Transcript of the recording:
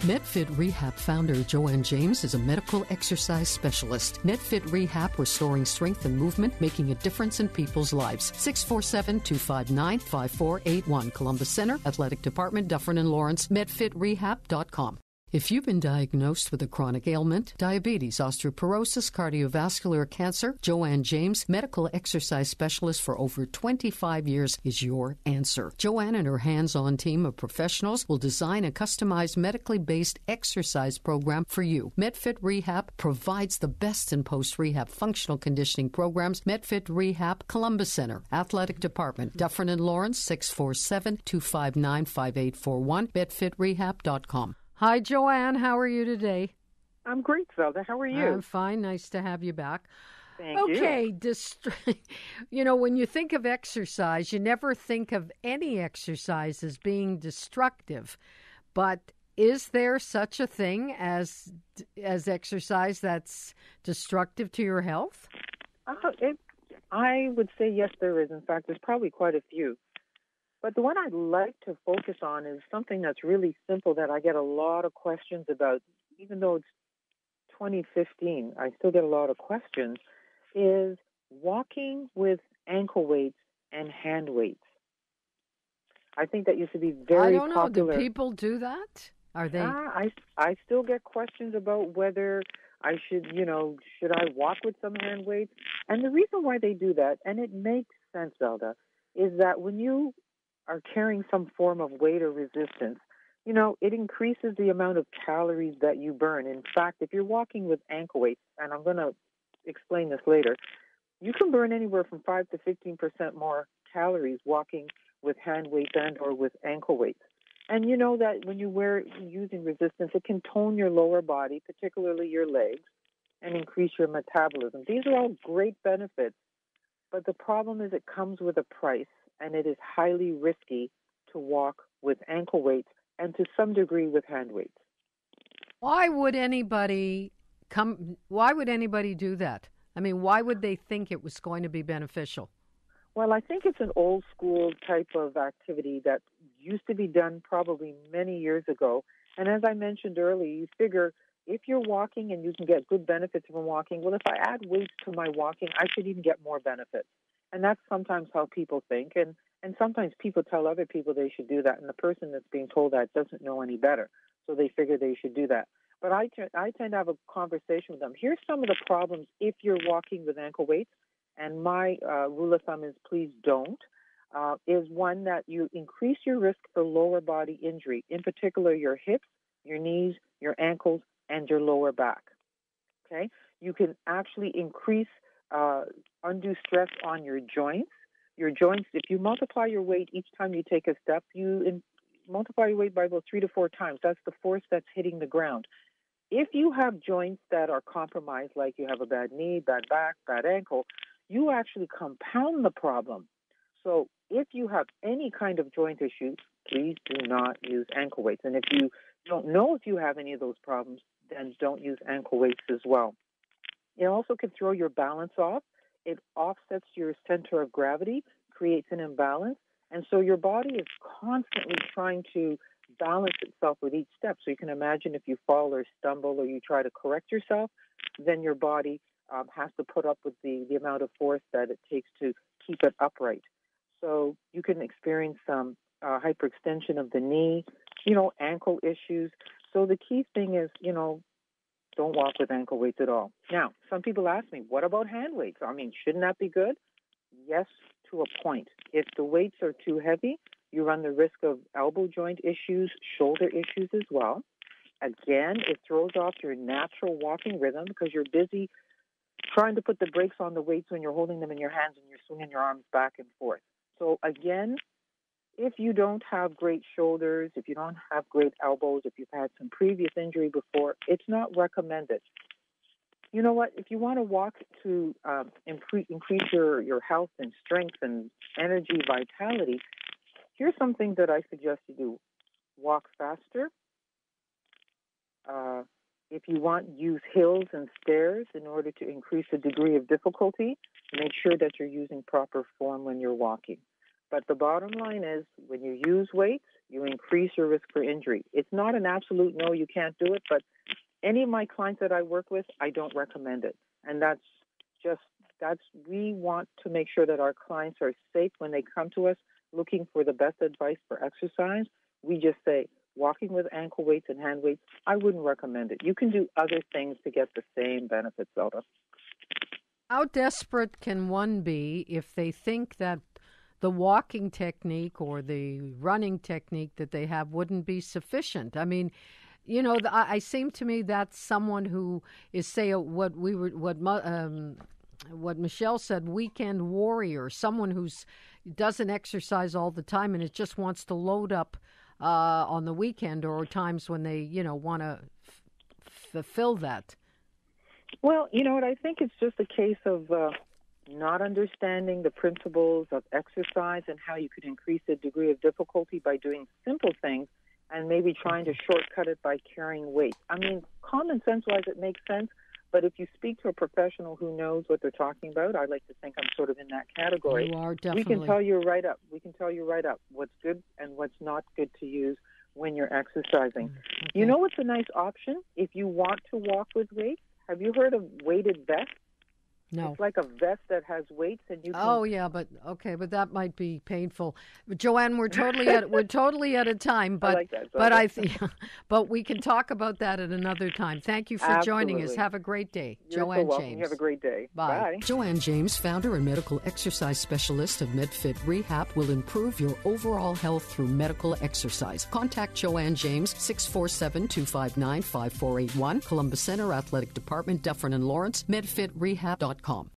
MedFit Rehab founder Joanne James is a medical exercise specialist. MedFit Rehab, restoring strength and movement, making a difference in people's lives. 647-259-5481. Columbus Center, Athletic Department, Dufferin and Lawrence, medfitrehab.com. If you've been diagnosed with a chronic ailment, diabetes, osteoporosis, cardiovascular cancer, Joanne James, medical exercise specialist for over 25 years, is your answer. Joanne and her hands-on team of professionals will design a customized medically based exercise program for you. MedFit Rehab provides the best in post-rehab functional conditioning programs. MedFit Rehab, Columbus Center, Athletic Department, Dufferin and Lawrence, 647-259-5841, medfitrehab.com. Hi, Joanne. How are you today? I'm great, Zelda. How are you? I'm fine. Nice to have you back. Thank you. Okay. When you think of exercise, you never think of any exercise as being destructive. But is there such a thing as exercise that's destructive to your health? I would say yes, there is. In fact, there's probably quite a few. But the one I'd like to focus on is something that's really simple that I get a lot of questions about. Even though it's 2015, I still get a lot of questions, is walking with ankle weights and hand weights. I think that used to be very popular. I don't know. Do people do that? Are they? I still get questions about whether I should I walk with some hand weights? And the reason why they do that, and it makes sense, Zelda, is that when you are carrying some form of weight or resistance, it increases the amount of calories that you burn. In fact, if you're walking with ankle weights, and I'm going to explain this later, you can burn anywhere from 5 to 15% more calories walking with hand weights and or with ankle weights. And you know that when you using resistance, it can tone your lower body, particularly your legs, and increase your metabolism. These are all great benefits, but the problem is it comes with a price. And it is highly risky to walk with ankle weights and to some degree with hand weights. Why would anybody do that? I mean, why would they think it was going to be beneficial? Well, I think it's an old school type of activity that used to be done probably many years ago. And as I mentioned earlier, you figure if you're walking and you can get good benefits from walking, well, if I add weights to my walking, I should even get more benefits. And that's sometimes how people think. And sometimes people tell other people they should do that. And the person that's being told that doesn't know any better. So they figure they should do that. But I tend to have a conversation with them. Here's some of the problems if you're walking with ankle weights. And my rule of thumb is please don't. Is one that you increase your risk for lower body injury, in particular your hips, your knees, your ankles, and your lower back. Okay? You can actually increase undue stress on your joints. Your joints, if you multiply your weight each time you take a step, you multiply your weight by about 3 to 4 times. That's the force that's hitting the ground. If you have joints that are compromised, like you have a bad knee, bad back, bad ankle, you actually compound the problem. So if you have any kind of joint issues, please do not use ankle weights. And if you don't know if you have any of those problems, then don't use ankle weights as well. It also can throw your balance off. It offsets your center of gravity, creates an imbalance. And so your body is constantly trying to balance itself with each step. So you can imagine if you fall or stumble or you try to correct yourself, then your body has to put up with the amount of force that it takes to keep it upright. So you can experience some hyperextension of the knee, ankle issues. So the key thing is, don't walk with ankle weights at all. Now, some people ask me, what about hand weights? I mean, shouldn't that be good? Yes, to a point. If the weights are too heavy, you run the risk of elbow joint issues, shoulder issues as well. Again, it throws off your natural walking rhythm because you're busy trying to put the brakes on the weights when you're holding them in your hands and you're swinging your arms back and forth. So again, if you don't have great shoulders, if you don't have great elbows, if you've had some previous injury before, it's not recommended. You know what? If you want to walk to increase your health and strength and energy, vitality, here's something that I suggest you do. Walk faster. If you want, use hills and stairs in order to increase the degree of difficulty. Make sure that you're using proper form when you're walking. But the bottom line is, when you use weights, you increase your risk for injury. It's not an absolute no, you can't do it, but any of my clients that I work with, I don't recommend it. And we want to make sure that our clients are safe when they come to us looking for the best advice for exercise. We just say, walking with ankle weights and hand weights, I wouldn't recommend it. You can do other things to get the same benefits out of. How desperate can one be if they think that the walking technique or the running technique that they have wouldn't be sufficient? I mean, you know, I seem to me that's someone who is, say, what Michelle said, weekend warrior, someone who's doesn't exercise all the time and it just wants to load up on the weekend or times when they, want to fulfill that. Well, you know what, I think it's just a case of not understanding the principles of exercise and how you could increase the degree of difficulty by doing simple things and maybe trying to shortcut it by carrying weight. I mean, common sense-wise, it makes sense, but if you speak to a professional who knows what they're talking about, I like to think I'm sort of in that category. You are definitely. We can tell you right up. What's good and what's not good to use when you're exercising. Okay. You know what's a nice option if you want to walk with weights? Have you heard of weighted vests? No. It's like a vest that has weights, and you can... Oh yeah, but that might be painful. Joanne, we're totally out of time. But I like that. But we can talk about that at another time. Thank you for joining us. Have a great day, You're Joanne so welcome. James. You have a great day. Bye. Joanne James, founder and medical exercise specialist of MedFit Rehab, will improve your overall health through medical exercise. Contact Joanne James 647-259-5481, Columbus Center Athletic Department, Dufferin and Lawrence, medfitrehab.com.